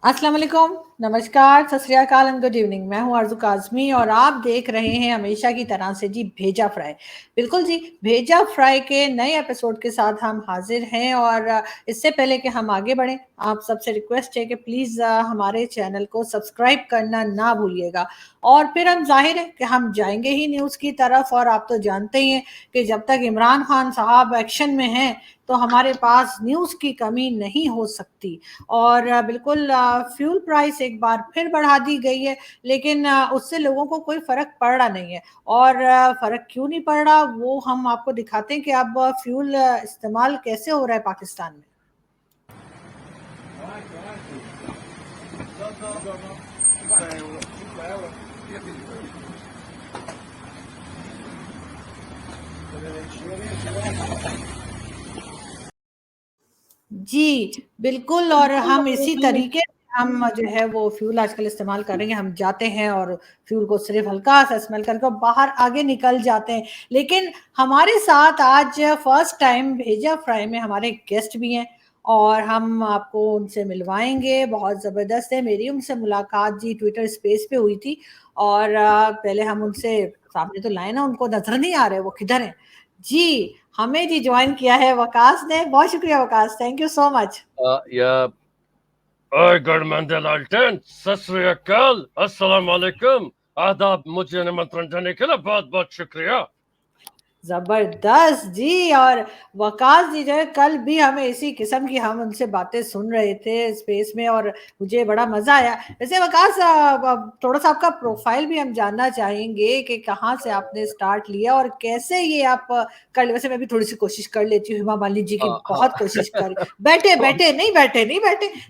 अस्सलाम वालेकुम, नमस्कार, सत श्री अकाल एंड गुड इवनिंग। मैं हूँ आरज़ू काज़मी और आप देख रहे हैं हमेशा की तरह से जी भेजा फ्राई। बिल्कुल जी, भेजा फ्राई के नए एपिसोड के साथ हम हाज़िर हैं और इससे पहले कि हम आगे बढ़ें, आप सबसे रिक्वेस्ट है कि प्लीज़ हमारे चैनल को सब्सक्राइब करना ना भूलिएगा। और फिर हम ज़ाहिर है कि हम जाएँगे ही न्यूज़ की तरफ और आप तो जानते ही हैं कि जब तक इमरान खान साहब एक्शन में हैं, तो हमारे पास न्यूज़ की कमी नहीं हो सकती। और बिल्कुल फ्यूल प्राइस एक बार फिर बढ़ा दी गई है, लेकिन उससे लोगों को कोई फ़र्क पड़ रहा नहीं है। और फ़र्क क्यों नहीं पड़ रहा, वो हम आपको दिखाते हैं कि अब फ्यूल इस्तेमाल कैसे हो रहा है पाकिस्तान में। जी, बिल्कुल। और हम इसी तरीके से हम जो है वो फ्यूल आजकल इस्तेमाल करेंगे। हम जाते हैं और फ्यूल को सिर्फ़ हल्का-सा स्मेल करके बाहर आगे निकल जाते हैं। लेकिन हमारे साथ आज फर्स्ट टाइम भेजा फ्राई में हमारे गेस्ट भी हैं और हम आपको उनसे मिलवाएँगे, बहुत ज़बरदस्त है। मेरी उनसे मुलाकात जी ट्विटर स्पेस पे हुई थी और पहले हम उनसे सामने तो लाए ना, उनको नज़र नहीं आ रहे वो किधर हैं। जी, हमें जी जॉइन किया है वकास ने, बहुत शुक्रिया Waqas, thank you so much. या ओए गठबंधन लालटेन, सत श्री अकाल, अस्सलाम वालेकुम, आदाब। मुझे निमंत्रण देने के लिए बहुत बहुत शुक्रिया। ज़बरदस्त जी। और वकास जी जो है कल भी हमें इसी किस्म की हम उनसे बातें सुन रहे थे स्पेस में और मुझे बड़ा मज़ा आया। वैसे वकास थोड़ा-सा आपका प्रोफ़ाइल भी हम जानना चाहेंगे कि कहाँ से आपने स्टार्ट लिया और कैसे ये आप कर वैसे मैं भी थोड़ी-सी कोशिश कर लेती हूँ, हेमा मालिनी जी की बहुत हाँ। कोशिश कर बैठे,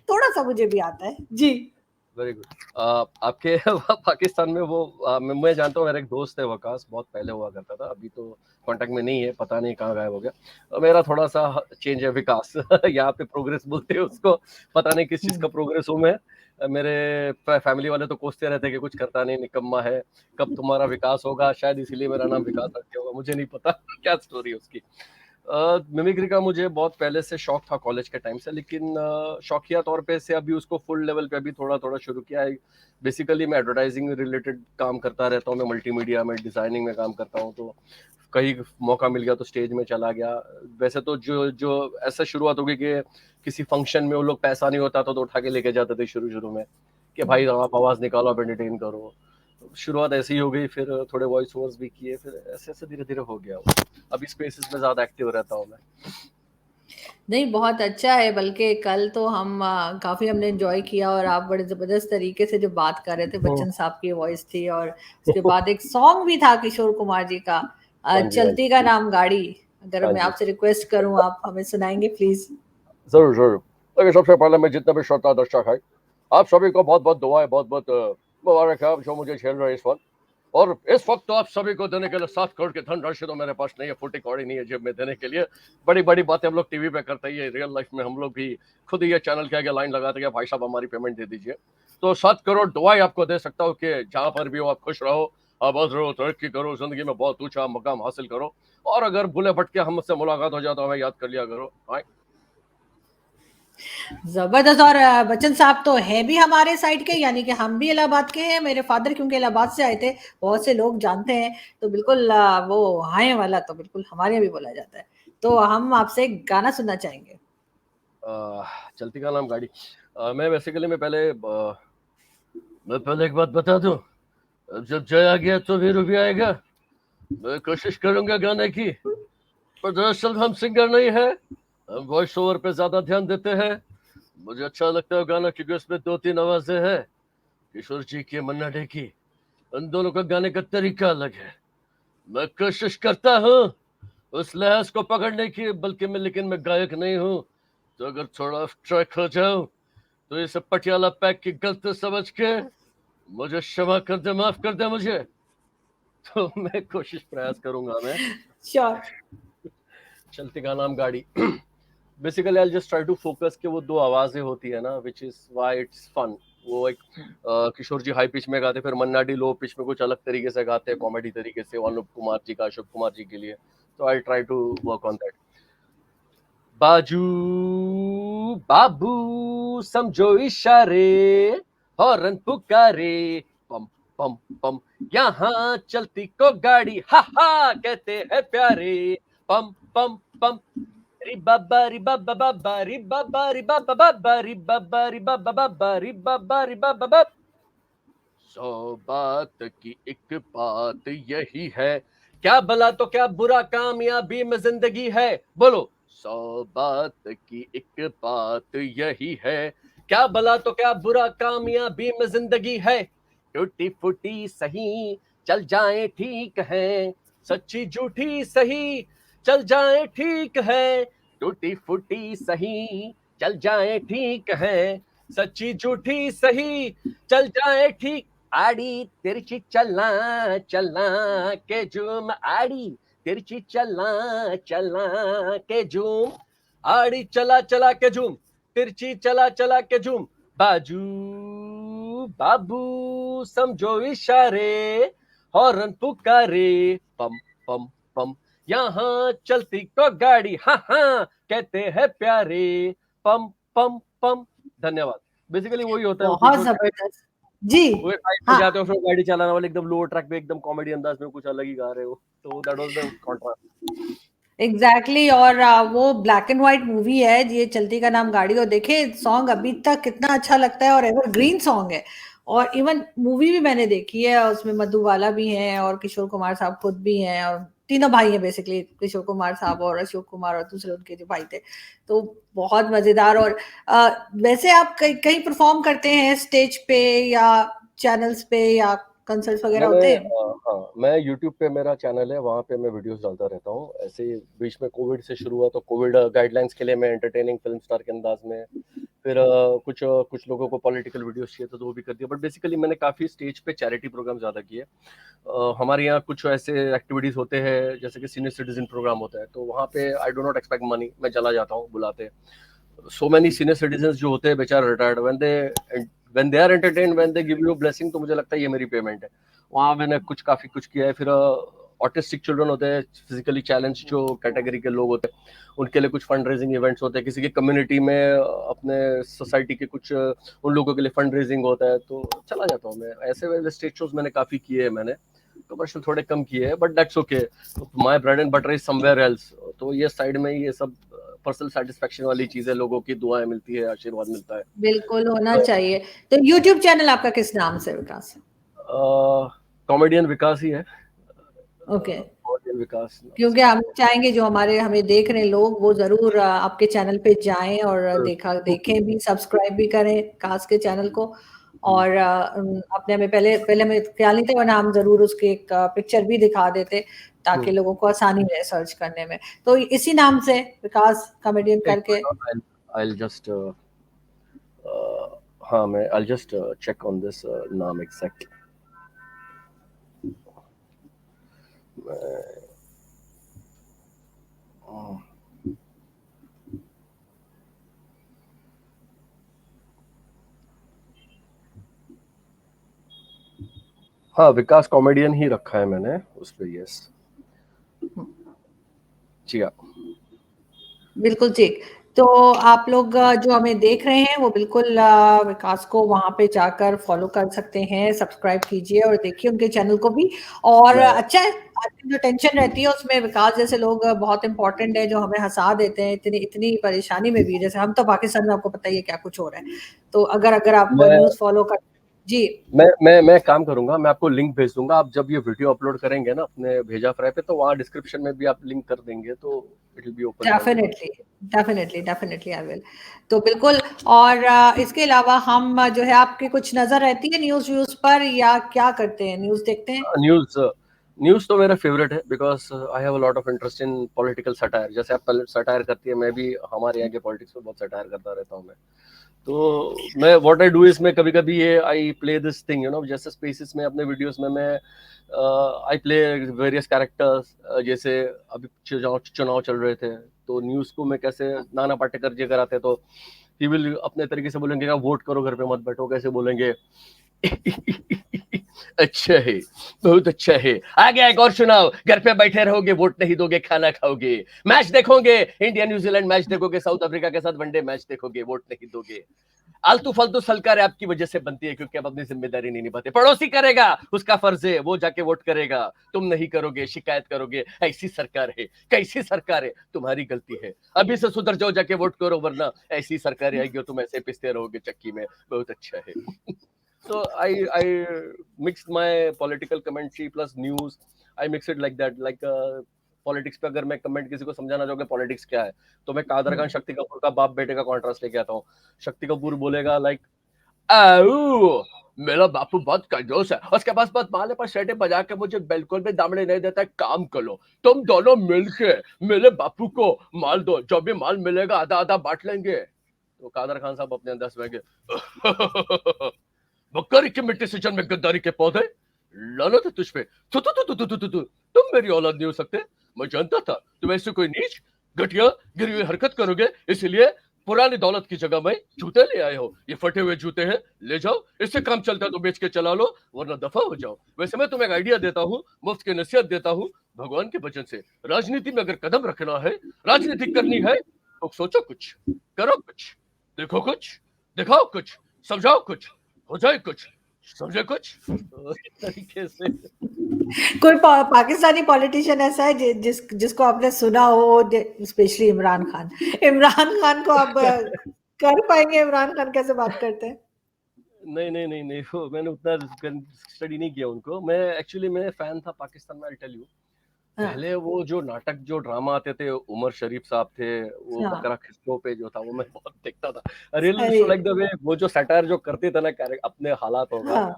थोड़ा-सा मुझे भी आता है। जी। Very good. आपके पाकिस्तान में वो मैं जानता हूँ, मेरा एक दोस्त है वकास, बहुत पहले हुआ करता था, अभी तो कांटेक्ट में नहीं है, पता नहीं कहाँ गायब हो गया। मेरा थोड़ा सा चेंज है, विकास। यहाँ पे प्रोग्रेस बोलते हैं उसको, पता नहीं किस चीज़ हुँ। का प्रोग्रेस हूँ मैं। मेरे फैमिली वाले तो कोसते रहते हैं कि कुछ करता नहीं, निकम्मा है, कब तुम्हारा विकास होगा, शायद इसीलिए मेरा नाम विकास रख दिया होगा, मुझे नहीं पता क्या स्टोरी है उसकी। मिमिक्री का मुझे बहुत पहले से शौक था, कॉलेज के टाइम से, लेकिन शौकिया तौर पे से अभी उसको फुल लेवल पे अभी थोड़ा थोड़ा शुरू किया है। बेसिकली मैं एडवर्टाइजिंग रिलेटेड काम करता रहता हूँ, मैं मल्टीमीडिया में डिजाइनिंग में काम करता हूँ, तो कहीं मौका मिल गया तो स्टेज में चला गया। वैसे तो जो जो ऐसा शुरुआत हो गई कि किसी फंक्शन में वो लोग पैसा नहीं होता तो उठा के लेके जाते थे शुरू शुरू में, कि भाई आप आवाज निकालो, आप एंटरटेन करो। शुरुआत ऐसी ही हो गई, फिर थोड़े वॉइस ओवर्स भी किए, फिर ऐसे ऐसे धीरे धीरे हो गया वो। अभी स्पेसेस में ज्यादा एक्टिव रहता हूँ मैं। नहीं, बहुत अच्छा है, बल्कि कल तो हम काफ़ी हमने एन्जॉय किया और आप बड़े ज़बरदस्त तरीके से जो बात कर रहे थे, हम्म। बच्चन साहब की वॉइस थी और उसके बाद एक सॉन्ग भी था किशोर कुमार जी का हाँ जी, हाँ चलती जी। का नाम गाड़ी। अगर हाँ मैं जी, आपसे रिक्वेस्ट करूँ, आप हमें सुनाएँगे प्लीज़? जरूर जरूर। देखिए, सबसे पहले मैं जितने भी श्रोता दर्शक है, आप सभी को बहुत बहुत दुआएं, बहुत बहुत मुबारक है, आप जो मुझे झेल रहे हैं इस वक्त। और इस वक्त तो आप सभी को देने के लिए 7 करोड़ की धनराशि तो मेरे पास नहीं है, फूटी कौड़ी नहीं है जेब में देने के लिए। बड़ी बड़ी बातें हम लोग टीवी पे करते हैं, ये रियल लाइफ में हम लोग भी खुद ही ये चैनल के आगे लाइन लगाते हैं, भाई साहब हमारी पेमेंट दे दीजिए। तो 7 करोड़ दुआएं आपको दे सकता हूँ कि जहां पर भी हो आप खुश रहो, आबाद रहो, तरक्की करो, जिंदगी में बहुत ऊंचा मकाम हासिल करो। और अगर भूले भटके हमसे मुलाकात हो जाए तो हमें याद कर लिया करो। हाँ। ज़बरदस्त। और बच्चन साहब तो हैं भी हमारे साइड के, यानी कि हम भी इलाहाबाद के हैं। मेरे फ़ादर क्योंकि इलाहाबाद से आए थे, बहुत से लोग जानते हैं। तो बिल्कुल वो हाय वाला तो बिल्कुल हमारे यहाँ भी बोला जाता है। तो हम आपसे एक गाना सुनना चाहेंगे। चलती का नाम गाड़ी। मैं बेसिकली मैं पहले एक बात बता दूं, जब जय आ गया तो वीरू भी आएगा। मैं कोशिश करूंगा गाने की, पर दरअसल हम सिंगर नहीं है, हम वॉइस ओवर पे ज्यादा ध्यान देते हैं। मुझे अच्छा लगता है गाना क्योंकि उसमें 2-3 आवाजें हैं, किशोर जी की, मन्ना डे की। उन दोनों का गाने का तरीका अलग है। मैं कोशिश करता हूँ उस लहज को पकड़ने की, बल्कि लेकिन मैं गायक नहीं हूँ। तो अगर थोड़ा ऑफ ट्रैक हो जाऊं तो इसे पटियाला पैक की गलती समझ के मुझे क्षमा कर दे, माफ कर दे मुझे। तो मैं कोशिश प्रयास करूंगा मैं। श्योर। चलती का नाम गाड़ी। Basically I just try to focus कि वो दो आवाजें होती है ना, which is why it's fun. वो एक किशोर जी हाई पिच में गाते, फिर मन्ना डी लो पिच में कुछ अलग तरीके से गाते हैं, कॉमेडी तरीके से, अनुप कुमार जी का, अशोक कुमार जी के लिए। तो I try to work on that. बाजू बाबू समझो इशारे, हॉर्न पुकारे, पम पम पम, यहाँ चलती को गाड़ी, हा हा कहते हैं प्यारे, पम पम पम, री बाबा री बाबा बाबा री बाबा री बाबा बाबा री बाबा री बाबा बाबा री बाबा री बाबा बाबा। 100 बात की एक बात यही है, क्या भला तो क्या बुरा कामयाबी में जिंदगी है, बोलो। 100 बात की एक बात यही है, क्या भला तो क्या बुरा कामयाबी में जिंदगी है, टूटी फूटी सही चल जाए ठीक है, सच्ची झूठी सही चल जाए ठीक है, टूटी फूटी सही चल जाए ठीक है, सच्ची झूठी सही चल जाए ठीक। आड़ी तिरछी चलना चलना के झूम, आड़ी तिरछी चलना चलना के झूम, आड़ी चला चला के झूम, तिरछी चला चला के झूम, बाजू बाबू समझो इशारे, हॉर्न पुकारे, पम पम पम, यहाँ चलती को गाड़ी, हाँ हाँ कहते हैं प्यारे, पम पम पम। धन्यवाद। बेसिकली वही होता है, वो बहुत कुछ जबरदस्त जी। वो साइड पे हाँ, जाते हो, फिर गाड़ी चलाने वाले एकदम लोअर ट्रैक पे एकदम कॉमेडी अंदाज में कुछ अलग ही गा रहे हो, तो that was the contrast. Exactly और वो ब्लैक एंड व्हाइट मूवी है ये चलती का नाम गाड़ी, और देखे सॉन्ग अभी तक कितना अच्छा लगता है और एवरग्रीन सॉन्ग है। और इवन मूवी भी मैंने देखी है, उसमें मधुबाला भी हैं और किशोर कुमार साहब खुद भी हैं, और तीनों भाई हैं बेसिकली, किशोर कुमार साहब और अशोक कुमार और दूसरे उनके जो भाई थे। तो बहुत मजेदार। और वैसे आप कहीं परफॉर्म करते हैं स्टेज पे या चैनल्स पे या कंसर्ट्स वगैरह मैंने होते हैं? हाँ, मैं यूट्यूब पे मेरा चैनल है, वहाँ पे मैं वीडियोस डालता रहता हूँ। ऐसे ही बीच में कोविड से शुरू हुआ, तो कोविड गाइडलाइंस के लिए मैं एंटरटेनिंग फिल्म स्टार के अंदाज में, फिर कुछ लोगों को पॉलिटिकल वीडियोस चाहिए तो वो भी कर दिया। बट बेसिकली मैंने काफ़ी स्टेज पे चैरिटी प्रोग्राम ज़्यादा किए। हमारे यहाँ कुछ ऐसे एक्टिविटीज़ होते हैं, जैसे कि सीनियर सिटीजन प्रोग्राम होता है, तो वहाँ पे I do not expect money, मैं चला जाता हूँ, बुलाते हैं। सो मेनी सीनियर सिटीजन्स जो होते हैं बेचारे retired, when they are entertained, when they give you blessing, तो मुझे लगता है ये मेरी पेमेंट है। वहाँ मैंने काफ़ी कुछ किया है। फिर ऑटिस्टिक चिल्ड्रन होते हैं, फिजिकली चैलेंज जो कैटेगरी के लोग होते हैं, उनके लिए कुछ फंड रेजिंग इवेंट्स होते हैं। किसी की कम्युनिटी में अपने सोसाइटी के कुछ उन लोगों के लिए फंड रेजिंग होता है, तो चला जाता हूँ मैं। ऐसे वैसे स्टेज शोज मैंने काफ़ी किए हैं, मैंने कमर्शियल थोड़े कम किए हैं, but that's okay. My bread and butter is somewhere else. तो ये साइड में ये सब पर्सनल सेटिस्फेक्शन वाली चीजें, लोगों की दुआएं मिलती है, आशीर्वाद मिलता है। बिल्कुल होना चाहिए। तो यूट्यूब चैनल आपका किस नाम से, विकास? कॉमेडियन विकास ही है। ओके। कॉमेडियन विकास नाम से। क्योंकि हम चाहेंगे जो हमारे हमें देख रहे हैं लोग वो जरूर आपके चैनल पे जाएं और देखें भी, सब्सक्राइब भी करें कास्ट के चैनल को। और अपने हमें पहले पहले हमें ख्याल नहीं था, वरना हम जरूर उसके एक पिक्चर भी दिखा देते ताकि लोगों को आसानी रहे सर्च करने में। तो इसी नाम से विकास कॉमेडियन करके। I'll just हाँ, मैं I'll just check on this नाम एग्जैक्ट। हाँ, विकास कॉमेडियन ही रखा है मैंने उस पे, यस जी हाँ। बिल्कुल ठीक। तो आप लोग जो हमें देख रहे हैं वो बिल्कुल विकास को वहां पे जाकर फॉलो कर सकते हैं, सब्सक्राइब कीजिए और देखिए उनके चैनल को भी। और मैं अच्छा है, आपकी जो टेंशन रहती है उसमें विकास जैसे लोग बहुत इंपॉर्टेंट है जो हमें हंसा देते हैं इतनी इतनी परेशानी में भी। जैसे हम तो पाकिस्तान में, आपको पता ही है क्या कुछ हो रहा है। तो अगर अगर आप मैं न्यूज़ फॉलो कर जी। मैं काम करूंगा, मैं आपको लिंक भेज दूंगा। आप जब ये वीडियो अपलोड करेंगे ना अपने भेजा फ्राई पे, तो वहाँ डिस्क्रिप्शन में भी आप लिंक कर देंगे, तो it will be open for everyone. Definitely, definitely, definitely I will. तो बिल्कुल। और इसके अलावा हम जो है, आपकी कुछ नजर रहती है न्यूज़ व्यूज़ पर या क्या करते हैं, न्यूज़ देखते हैं? न्यूज न्यूज तो मेरा फेवरेट है, because I have a lot of interest in political satire. जैसे आप सटायर करती है, मैं भी हमारे यहाँ के पॉलिटिक्स पे बहुत सटायर करता रहता हूँ मैं। तो मैं व्हाट आई डू इज, मैं कभी कभी ये आई प्ले दिस थिंग, जैसे स्पेसिस में अपने वीडियोस में मैं आई प्ले वेरियस कैरेक्टर्स। जैसे अभी चुनाव चल रहे थे, तो न्यूज को मैं कैसे नाना पाटेकर जी कराते, तो ही विल अपने तरीके से बोलेंगे, वोट करो घर पे मत बैठो, कैसे बोलेंगे अच्छा है, बहुत अच्छा है। आगे एक और सुनाओ, घर पे बैठे रहोगे, वोट नहीं दोगे, खाना खाओगे, मैच देखोगे, इंडिया न्यूजीलैंड मैच देखोगे, साउथ अफ्रीका के साथ वनडे मैच देखोगे, वोट नहीं दोगे। आलतू फालतू सरकार आपकी वजह से बनती है क्योंकि आप अपनी जिम्मेदारी नहीं निभाते। पड़ोसी करेगा, उसका फर्ज है, वो जाके वोट करेगा, तुम नहीं करोगे, शिकायत करोगे, ऐसी सरकार है। कैसी सरकार है? तुम्हारी गलती है। अभी से सुधर जाओ, जाके वोट करो, वरना ऐसी सरकार आएगी और तुम ऐसे पिसते रहोगे चक्की में। बहुत अच्छा है। So I mixed my political commentary plus news. I mix it like that. Like politics पे अगर मैं कमेंट किसी को समझाना चाहूँ कि पॉलिटिक्स क्या है, तो मैं कादर खान शक्ति कपूर का बाप बेटे का कॉन्ट्रास्ट लेके आता हूँ। शक्ति कपूर बोलेगा लाइक, आओ मेरा बापू बहुत कंजूस है, उसके पास बहुत माल है, पर शेटे बजा के मुझे बिल्कुल भी दामड़े नहीं देता है। काम करो तुम दोनों मिलके, मेरे बापू को माल दो, जो भी माल मिलेगा आधा आधा बांट लेंगे। तो कादर खान साहब अपने अंदर से बकरी की मिट्टी से जन्मे गद्दारी के पौधे, लानत है तुझ पे। तुम मेरी औलाद नहीं हो सकते। मैं जानता था तुम ऐसे कोई नीच घटिया गिरी हुई हरकत करोगे, इसलिए पुरानी दौलत की जगह में जूते ले आए हो। ये फटे हुए जूते हैं, ले जाओ, इससे काम चलता है तो बेच के चला लो, वरना दफा हो जाओ। वैसे मैं तुम्हें एक आइडिया देता हूँ, मुफ्त की नसीहत देता हूँ भगवान के वचन से। राजनीति में अगर कदम रखना है, राजनीति करनी है, तो सोचो कुछ, करो कुछ, देखो कुछ, दिखाओ कुछ, समझाओ कुछ, हो जाए कुछ, समझे कुछ। तो इस तरीके से कोई पाकिस्तानी पॉलिटिशियन ऐसा है जिसको आपने सुना हो, स्पेशली इमरान खान? इमरान खान को आप कर पाएंगे? इमरान खान कैसे बात करते हैं? नहीं नहीं नहीं नहीं, वो मैंने उतना स्टडी नहीं किया उनको। मैं एक्चुअली मैं फैन था पाकिस्तान में, आई टेल यू। हाँ, पहले वो जो नाटक जो ड्रामा आते थे, उमर शरीफ साहब थे, वो हाँ, बकरा खिस्सों पे जो था, वो मैं बहुत देखता था। रियली सही। लाइक द वे वो जो सटायर जो करते थे ना अपने हालातों का, हाँ,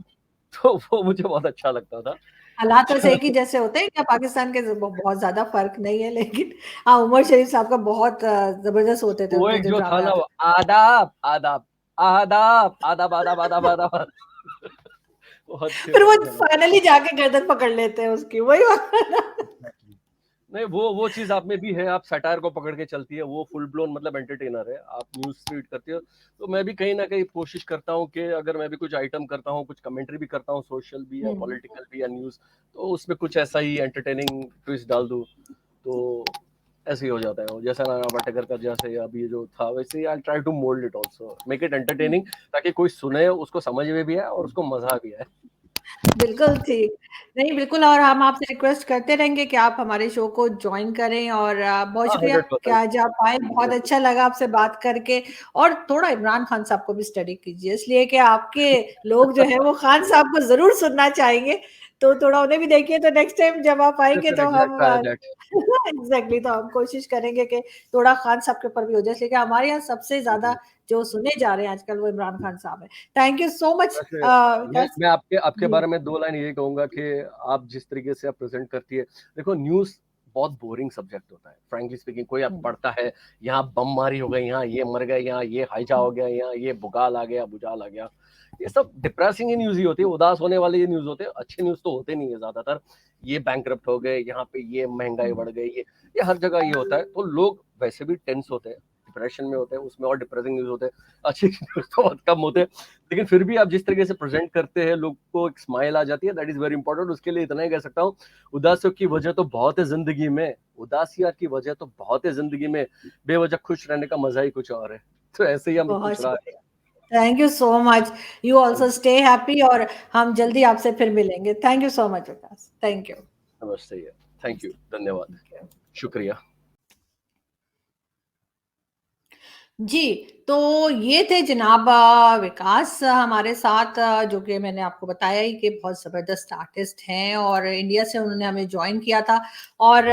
तो वो मुझे बहुत अच्छा लगता था। हालात वैसे एक ही जैसे होते हैं क्या पाकिस्तान के? बहुत ज्यादा फर्क नहीं है, लेकिन हाँ, उमर शरीफ साहब का बहुत जबरदस्त होते थे वो उनके एक जो जो था ड्रामे ना, आते वो आदाब आदाब आदाब आदाब आदाब आदाब आदाब, बहुत थे। थे फिर वो बहुत ज्यादा। फाइनली जाके गर्दन पकड़ लेते हैं उसकी, वही बात है ना? नहीं, वो चीज आप में भी है, आप सटायर को पकड़ के चलती है, वो फुल ब्लोन मतलब एंटरटेनर है। आप न्यूज फीड करती हो, तो मैं भी कहीं ना कहीं कोशिश करता हूँ कि अगर मैं भी कुछ आइटम करता हूँ, कुछ कमेंट्री भी करता हूँ, सोशल भी या हम्म। पॉलिटिकल भी या न्यूज, तो उसमें कुछ ऐसा ही एंटरटेनिंग ट्विस्ट डाल दूँ, तो ऐसे ही हो जाता है। वो जैसा नाना पाटेकर का जैसे अभी जो था, वैसे I try to mould it also, make it entertaining, ताकि कोई सुने, उसको समझ में भी आए और उसको मजा भी आए। बिल्कुल ठीक। नहीं, बिल्कुल, और हम आपसे रिक्वेस्ट करते रहेंगे कि आप हमारे शो को जॉइन करें, और बहुत हाँ, शुक्रिया कि 100%। आज आप आए। बहुत अच्छा लगा आपसे बात करके। और थोड़ा इमरान खान साहब को भी स्टडी कीजिए, इसलिए कि आपके लोग जो है वो खान साहब को ज़रूर सुनना चाहेंगे। तो थोड़ा उन्हें भी देखिए, तो नेक्स्ट टाइम जब आप आएँगे तो डेफिनेटली आई हम ट्राई दैट। एग्ज़ैक्टली, तो हम कोशिश करेंगे कि थोड़ा खान साहब के ऊपर भी हो जाए, इसलिए कि हमारे यहाँ सबसे ज़्यादा जो सुने जा रहे हैं आजकल वो इमरान खान साहब हैं। थैंक यू सो मच वैसे विकास। मैं आपके आपके जी। बारे में 2 लाइन यही कहूँगा कि आप जिस तरीके से आप प्रेज़ेंट करती है, देखो न्यूज़ बहुत बोरिंग सब्जेक्ट होता है, फ्रैंकली स्पीकिंग। कोई आप हुँ। पढ़ता है, यहाँ बमबारी हो गई, यहाँ ये मर गए, यहाँ ये हाइजा हो गया, यहाँ ये बुगाल आ गया, भुजाल आ गया। ये सब डिप्रेसिंग ही न्यूज़ ही होती है, उदास होने वाली ये न्यूज़ होते हैं, अच्छे न्यूज़ तो होते नहीं है ज़्यादातर। ये बैंकरप्ट हो गए, यहाँ पे ये महँगाई हुँ। बढ़ गई, ये हर जगह ये होता है, तो लोग वैसे भी टेंस होते हैं, डिप्रेशन में होते हैं, उसमें और डिप्रेसिंग न्यूज़ होते हैं। अच्छी न्यूज़ तो बहुत कम होते हैं। लेकिन फिर भी आप जिस तरीके से प्रेजेंट करते हैं, लोग को एक स्माइल आ जाती है, दैट इज वेरी इंपॉर्टेंट। उसके लिए इतना ही कह सकता हूँ, उदासियों की वजह तो बहुत है जिंदगी में, उदासियां की वजह तो बहुत है जिंदगी में, बेवजह खुश रहने का मजा ही कुछ और है। तो ऐसे ही हम बहुत खुश रहा शुक्रिया। Thank you so much. You है। आल्सो स्टे हैप्पी, और हम जल्दी आपसे फिर मिलेंगे। Thank you so much Vikas. Thank you. नमस्ते, थैंक यू, धन्यवाद, थैंक यू। शुक्रिया। जी, तो ये थे जनाब विकास हमारे साथ, जो कि मैंने आपको बताया ही कि बहुत ज़बरदस्त आर्टिस्ट हैं, और इंडिया से उन्होंने हमें जॉइन किया था। और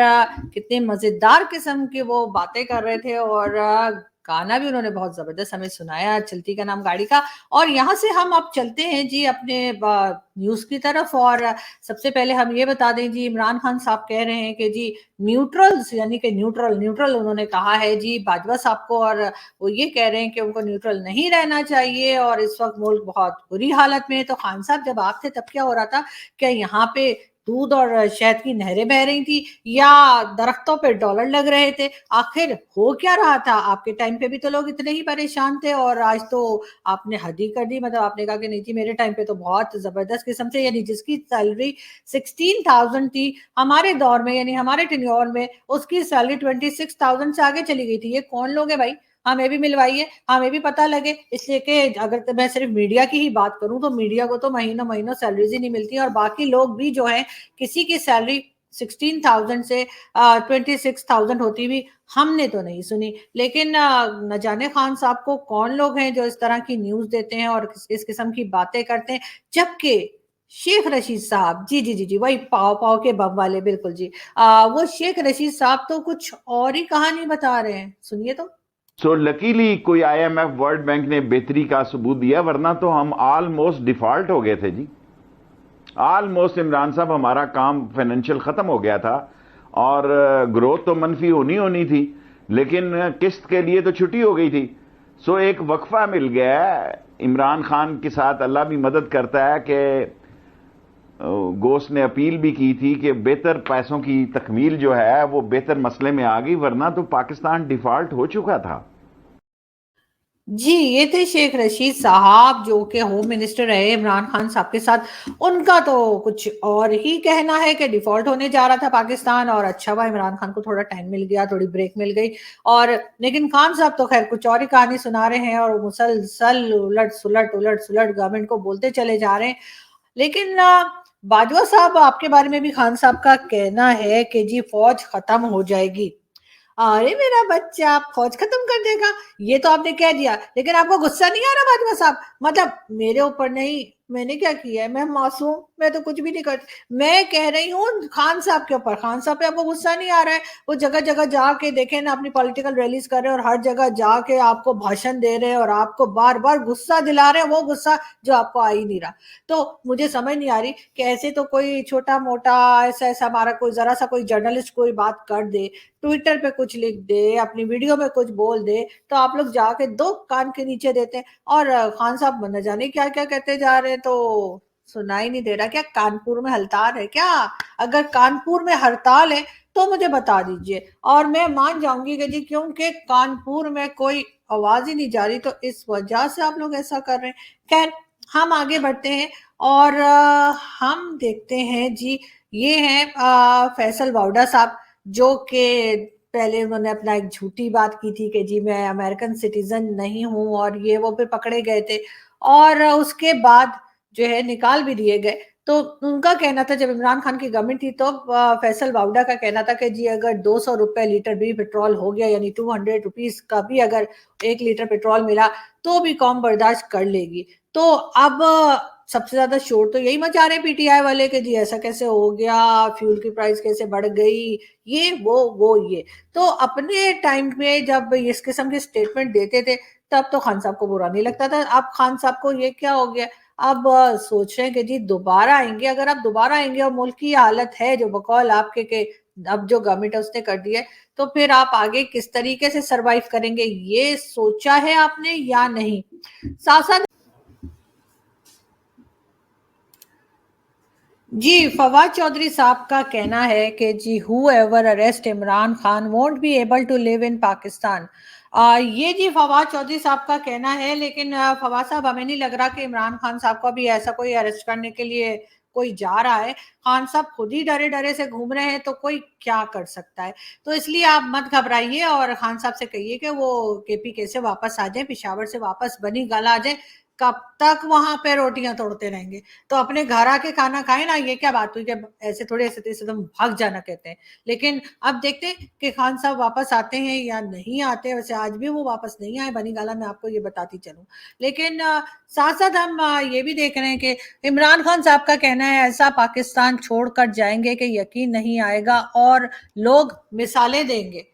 कितने मज़ेदार किस्म की वो बातें कर रहे थे, और गाना भी उन्होंने बहुत ज़बरदस्त हमें सुनाया, चलती का नाम गाड़ी का। और यहाँ से हम अब चलते हैं जी अपने न्यूज़ की तरफ। और सबसे पहले हम ये बता दें जी, इमरान खान साहब कह रहे हैं कि जी न्यूट्रल्स, यानी कि न्यूट्रल न्यूट्रल उन्होंने कहा है जी बाजवा साहब को, और वो ये कह रहे हैं कि उनको न्यूट्रल नहीं रहना चाहिए, और इस वक्त मुल्क बहुत बुरी हालत में है। तो खान साहब जब आप थे तब क्या हो रहा था? क्या यहाँ पे दूध और शहद की नहरें बह रही थी या दरख्तों पे डॉलर लग रहे थे? आखिर हो क्या रहा था? आपके टाइम पे भी तो लोग इतने ही परेशान थे और आज तो आपने हद ही कर दी। मतलब आपने कहा कि नहीं जी मेरे टाइम पे तो बहुत जबरदस्त किस्म से, यानी जिसकी सैलरी 16,000 थी हमारे दौर में, यानी हमारे टेन्योर में, उसकी सैलरी 26,000 से आगे चली गई थी। ये कौन लोग है भाई? हमें भी मिलवाइए, हमें भी पता लगे। इसलिए कि अगर तो मैं सिर्फ मीडिया की ही बात करूं तो मीडिया को तो महीनों महीनों सैलरीज ही नहीं मिलती, और बाकी लोग भी जो है किसी की सैलरी 16,000 से 26,000 होती भी हमने तो नहीं सुनी। लेकिन न जाने खान साहब को कौन लोग हैं जो इस तरह की न्यूज देते हैं और इस किस्म की बातें करते हैं, जबकि शेख रशीद साहब, जी जी जी जी, वही पाव पाव के बम वाले, बिल्कुल जी, वो शेख रशीद साहब तो कुछ और ही कहानी बता रहे हैं, सुनिए तो। सो लकीली कोई आईएमएफ वर्ल्ड बैंक ने बेहतरी का सबूत दिया, वरना तो हम ऑलमोस्ट डिफॉल्ट हो गए थे जी। ऑलमोस्ट इमरान साहब हमारा काम फाइनेंशियल खत्म हो गया था और ग्रोथ तो मनफी होनी होनी थी, लेकिन किस्त के लिए तो छुट्टी हो गई थी। सो एक वक्फा मिल गया इमरान खान के साथ। अल्लाह भी मदद करता है कि गोश्त ने अपील भी की थी कि बेहतर पैसों की तकमील जो है वो बेहतर मसले में आ गई, वरना तो पाकिस्तान डिफॉल्ट हो चुका था। जी, ये थे शेख रशीद साहब जो कि होम मिनिस्टर रहे इमरान खान साहब के साथ। उनका तो कुछ और ही कहना है कि डिफॉल्ट होने जा रहा था पाकिस्तान, और अच्छा हुआ इमरान खान को थोड़ा टाइम मिल गया, थोड़ी ब्रेक मिल गई। और लेकिन खान साहब तो खैर कुछ और ही कहानी सुना रहे हैं और मुसलसल उलट सुलट गवर्नमेंट को बोलते चले जा रहे हैं। लेकिन बाजवा साहब, आपके बारे में भी खान साहब का कहना है कि जी फौज खत्म हो जाएगी। अरे मेरा बच्चा, फौज खत्म कर देगा ये तो आपने कह दिया, लेकिन आपको गुस्सा नहीं आ रहा बाजवा साहब? मतलब मेरे ऊपर नहीं, मैंने क्या किया है? मैं मासूम, मैं तो कुछ भी नहीं करती। मैं कह रही हूँ खान साहब के ऊपर, खान साहब पे आपको गुस्सा नहीं आ रहा है? वो जगह जगह जाके देखे ना, अपनी पॉलिटिकल रैलीज कर रहे हैं और हर जगह जाके आपको भाषण दे रहे हैं और आपको बार बार गुस्सा दिला रहे हैं, वो गुस्सा जो आपको आ ही नहीं रहा। तो मुझे समझ नहीं आ रही कि ऐसे तो कोई छोटा मोटा ऐसा ऐसा हमारा कोई जरा सा कोई जर्नलिस्ट कोई बात कर दे, ट्विटर पे कुछ लिख दे, अपनी वीडियो में कुछ बोल दे, तो आप लोग जाके दो कान के नीचे देते हैं। और खान साहब न जाने क्या क्या कहते जा रहे हैं, तो सुनाई नहीं दे रहा। क्या कानपुर में हड़ताल है क्या? अगर कानपुर में हड़ताल है तो मुझे बता दीजिए और मैं मान जाऊंगी कि जी क्योंकि कानपुर में कोई आवाज ही नहीं जा रही, तो इस वजह से आप लोग ऐसा कर रहे हैं। खैर, हम आगे बढ़ते हैं और हम देखते हैं जी, ये हैं फैसल वाउडा साहब, जो कि पहले उन्होंने अपना एक झूठी बात की थी कि जी मैं अमेरिकन सिटीजन नहीं हूं, और ये वो फिर पकड़े गए थे और उसके बाद जो है निकाल भी दिए गए। तो उनका कहना था, जब इमरान खान की गवर्नमेंट थी तो फैसल वाउडा का कहना था कि जी अगर 200 रुपए लीटर भी पेट्रोल हो गया, यानी 200 रुपीज का भी अगर 1 लीटर पेट्रोल मिला तो भी कौम बर्दाश्त कर लेगी। तो अब सबसे ज्यादा शोर तो यही मचा रहे पीटीआई वाले कि जी ऐसा कैसे हो गया, फ्यूल की प्राइस कैसे बढ़ गई, ये वो ये। तो अपने टाइम में जब इस किस्म के स्टेटमेंट देते थे तब तो खान साहब को बुरा नहीं लगता था। अब खान साहब को ये क्या हो गया? अब सोच रहे हैं कि जी दोबारा आएंगे। अगर आप दोबारा आएंगे और मुल्क की हालत है जो बकौल आपके के अब जो गवर्नमेंट है उसने कर दी है, तो फिर आप आगे किस तरीके से सरवाइव करेंगे, ये सोचा है आपने या नहीं? साथ साथ जी फवाद चौधरी साहब का कहना है कि जी whoever arrest Imran Khan won't be able to live in Pakistan. ये जी फवाद चौधरी साहब का कहना है, लेकिन फवाद साहब, हमें नहीं लग रहा कि इमरान खान साहब को भी ऐसा कोई अरेस्ट करने के लिए कोई जा रहा है। खान साहब खुद ही डरे डरे से घूम रहे हैं, तो कोई क्या कर सकता है? तो इसलिए आप मत घबराइए और खान साहब से कहिए कि वो केपीके से वापस आ जाए, पिशावर से वापस बनी गला आ जाए। कब तक वहां पे रोटियां तोड़ते रहेंगे? तो अपने घर आके खाना खाए ना। ये क्या बात हुई कि ऐसे थोड़े ऐसे तैसे तुम भाग जाना कहते हैं? लेकिन अब देखते हैं कि खान साहब वापस आते हैं या नहीं आते। वैसे आज भी वो वापस नहीं आए बनी गाला, मैं आपको ये बताती चलूं। लेकिन साथ साथ हम ये भी देख रहे हैं कि इमरान खान साहब का कहना है ऐसा पाकिस्तान छोड़कर जाएंगे कि यकीन नहीं आएगा, और लोग मिसालें देंगे।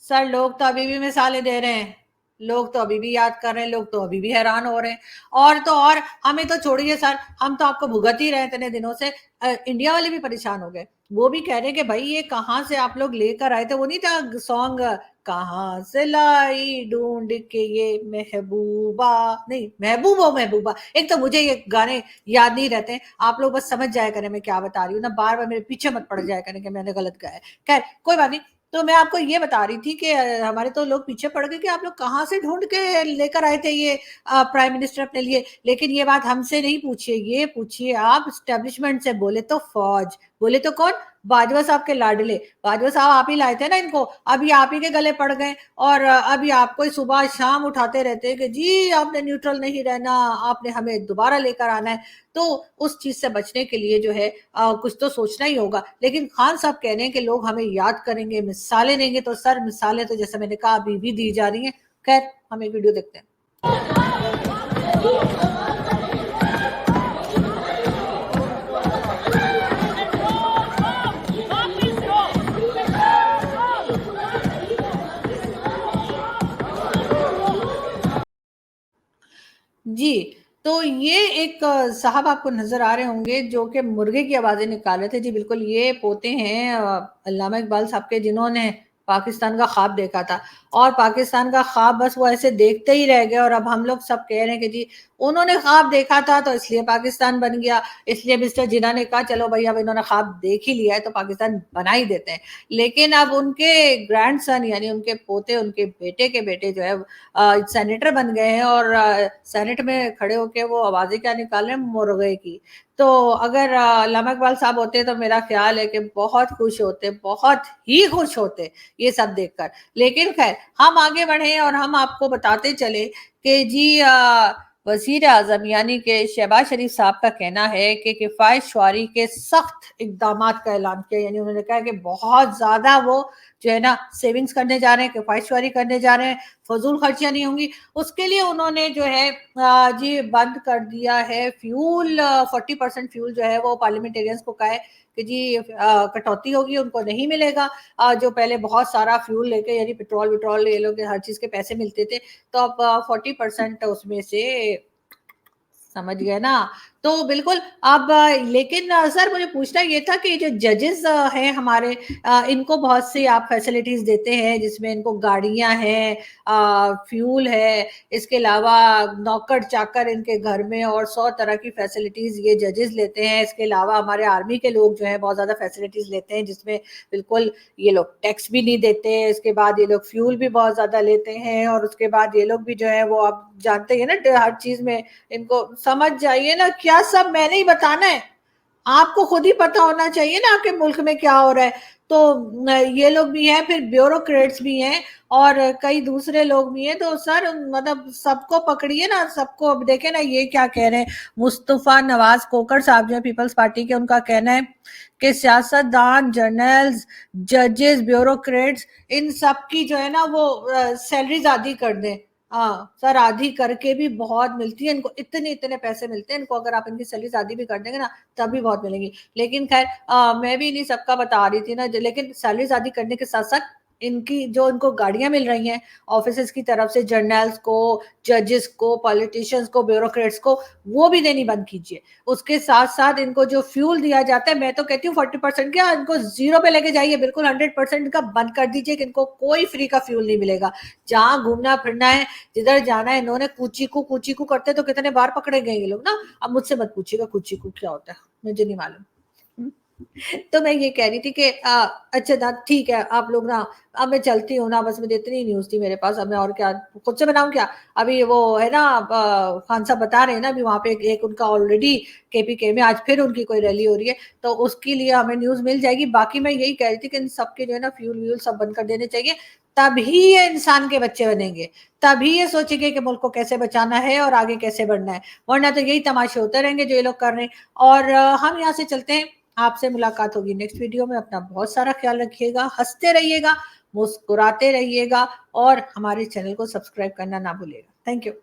सर, लोग तो अभी भी मिसालें दे रहे हैं। लोग तो अभी भी याद कर रहे हैं, लोग तो अभी भी हैरान हो रहे हैं। और तो और हमें तो छोड़िए सर, हम तो आपको भुगत ही रहे हैं इतने दिनों से। इंडिया वाले भी परेशान हो गए, वो भी कह रहे हैं कि भाई ये कहाँ से आप लोग लेकर आए थे। वो नहीं था सॉन्ग, कहाँ से लाई ढूंढ के ये महबूबा, नहीं महबूबा महबूबा, एक तो मुझे ये गाने याद नहीं रहते हैं, आप लोग बस समझ जाया करें मैं क्या बता रही हूँ ना, बार बार मेरे पीछे मत पड़ जाया करें कि मैंने गलत गाया। खैर कोई बात नहीं। तो मैं आपको ये बता रही थी कि हमारे तो लोग पीछे पड़ गए कि आप लोग कहाँ से ढूंढ के लेकर आए थे ये प्राइम मिनिस्टर अपने लिए। लेकिन ये बात हमसे नहीं पूछिए, ये पूछिए आप स्टैब्लिशमेंट से। बोले तो फौज, बोले तो कौन, बाजवा साहब के लाडले, बाजवा साहब आप ही लाए थे ना इनको, अभी आप ही के गले पड़ गए। और अभी आपको ही सुबह शाम उठाते रहते हैं कि जी आपने न्यूट्रल नहीं रहना, आपने हमें दोबारा लेकर आना है। तो उस चीज से बचने के लिए जो है कुछ तो सोचना ही होगा। लेकिन खान साहब कह रहे हैं कि लोग हमें याद करेंगे, मिसालें देंगे। तो सर मिसालें तो जैसे मैंने कहा अभी भी दी जा रही हैं। खैर हम एक वीडियो देखते हैं। जी, तो ये एक साहब आपको नज़र आ रहे होंगे जो कि मुर्गे की आवाज़ें निकाल रहे थे। जी बिल्कुल, ये पोते हैं अल्लामा इकबाल साहब के, जिन्होंने पाकिस्तान का ख्वाब देखा था। और पाकिस्तान का ख्वाब बस वो ऐसे देखते ही रह गए। और अब हम लोग सब कह रहे हैं कि जी उन्होंने ख्वाब देखा था तो इसलिए पाकिस्तान बन गया, इसलिए मिस्टर जिन्ना ने कहा चलो भाई अब इन्होंने ख्वाब देख ही लिया है तो पाकिस्तान बना ही देते हैं। लेकिन अब उनके ग्रैंडसन यानी उनके पोते, उनके बेटे के बेटे जो है सेनेटर बन गए हैं। और सेनेट में खड़े होके वो आवाजें क्या निकाल रहे हैं, मुर्गे की। तो अगर अल्लामा इकबाल साहब होते तो मेरा ख्याल है कि बहुत खुश होते, बहुत ही खुश होते ये सब देखकर। लेकिन खैर हम आगे बढ़े और हम आपको बताते चले कि जी वजीर आजम यानी कि शहबाज शरीफ साहब का कहना है कि किफायत शुआरी के सख्त इकदाम का ऐलान किया। यानी उन्होंने कहा कि बहुत ज्यादा वो जो है ना सेविंग्स करने जा रहे हैं, किफायत शुआरी करने जा रहे हैं, फजूल खर्चियां नहीं होंगी। उसके लिए उन्होंने जो है जी बंद कर दिया है फ्यूल, 40% फ्यूल जो है वो पार्लियामेंटेरियंस को कहा है कि जी कटौती होगी, उनको नहीं मिलेगा। जो पहले बहुत सारा फ्यूल लेके यानी पेट्रोल विट्रोल ये लोग हर चीज के पैसे मिलते थे, तो अब 40% उसमें से, समझ गए ना। तो बिल्कुल अब लेकिन सर मुझे पूछना ये था कि जो जजेस हैं हमारे, इनको बहुत सी आप फैसिलिटीज देते हैं जिसमें इनको गाड़ियां हैं, फ्यूल है, इसके अलावा नौकर चाकर इनके घर में और 100 तरह की फैसिलिटीज ये जजेस लेते हैं। इसके अलावा हमारे आर्मी के लोग जो है बहुत ज्यादा फैसिलिटीज लेते हैं जिसमें बिल्कुल ये लोग टैक्स भी नहीं देते। इसके बाद ये लोग फ्यूल भी बहुत ज्यादा लेते हैं और उसके बाद ये लोग भी जो है वो आप जानते हैं ना हर चीज में इनको, समझ जाइए ना, क्या सब मैंने ही बताना है, आपको खुद ही पता होना चाहिए ना आपके मुल्क में क्या हो रहा है। तो ये लोग भी हैं, फिर ब्यूरोक्रेट्स भी हैं और कई दूसरे लोग भी हैं। तो सर मतलब सबको पकड़िए ना, सबको। अब देखे ना ये क्या कह रहे हैं, मुस्तफा नवाज कोकर साहब जो है पीपल्स पार्टी के, उनका कहना है कि सियासतदान, जर्नल्स, जजेस, ब्यूरोक्रेट्स, इन सब की जो है ना वो सैलरीज आधी कर दें। हाँ सर, आधी करके भी बहुत मिलती है इनको, इतने इतने पैसे मिलते हैं इनको। अगर आप इनकी सैलरीज आधी भी कर देंगे ना तब भी बहुत मिलेंगी। लेकिन खैर मैं भी नहीं सबका बता रही थी ना, लेकिन सैलरीज आधी करने के साथ साथ इनकी जो इनको गाड़ियां मिल रही हैं ऑफिस की तरफ से, जर्नल्स को, जजेस को, पॉलिटिशियंस को, ब्यूरोक्रेट्स को, वो भी देनी बंद कीजिए। उसके साथ साथ इनको जो फ्यूल दिया जाता है, मैं तो कहती हूँ 40% क्या, इनको जीरो पे लेके जाइए, बिल्कुल 100% का बंद कर दीजिए कि इनको कोई फ्री का फ्यूल नहीं मिलेगा। जहां घूमना फिरना है, जिधर जाना है, इन्होंने कूची कू करते तो कितने बार पकड़े गए ये लोग ना। अब मुझसे मत पूछिएगा कूची कू क्या होता है, मुझे नहीं मालूम। तो मैं ये कह रही थी कि अच्छा ना ठीक है आप लोग ना, अब मैं चलती हूँ ना, बस मुझे इतनी न्यूज थी मेरे पास, अब मैं और क्या खुद से बनाऊं क्या। अभी वो है ना खान साहब बता रहे हैं ना, अभी वहां पे एक उनका ऑलरेडी केपीके में आज फिर उनकी कोई रैली हो रही है, तो उसके लिए हमें न्यूज मिल जाएगी। बाकी मैं यही कह रही थी कि इन सबके जो है ना फ्यूल व्यूल सब बंद कर देने चाहिए, तभी ये इंसान के बच्चे बनेंगे, तभी ये सोचेंगे कि मुल्क को कैसे बचाना है और आगे कैसे बढ़ना है। वरना तो यही तमाशे होते रहेंगे जो ये लोग कर रहे हैं। और हम यहाँ से चलते हैं, आपसे मुलाकात होगी नेक्स्ट वीडियो में। अपना बहुत सारा ख्याल रखिएगा, हंसते रहिएगा, मुस्कुराते रहिएगा और हमारे चैनल को सब्सक्राइब करना ना भूलिएगा। Thank you.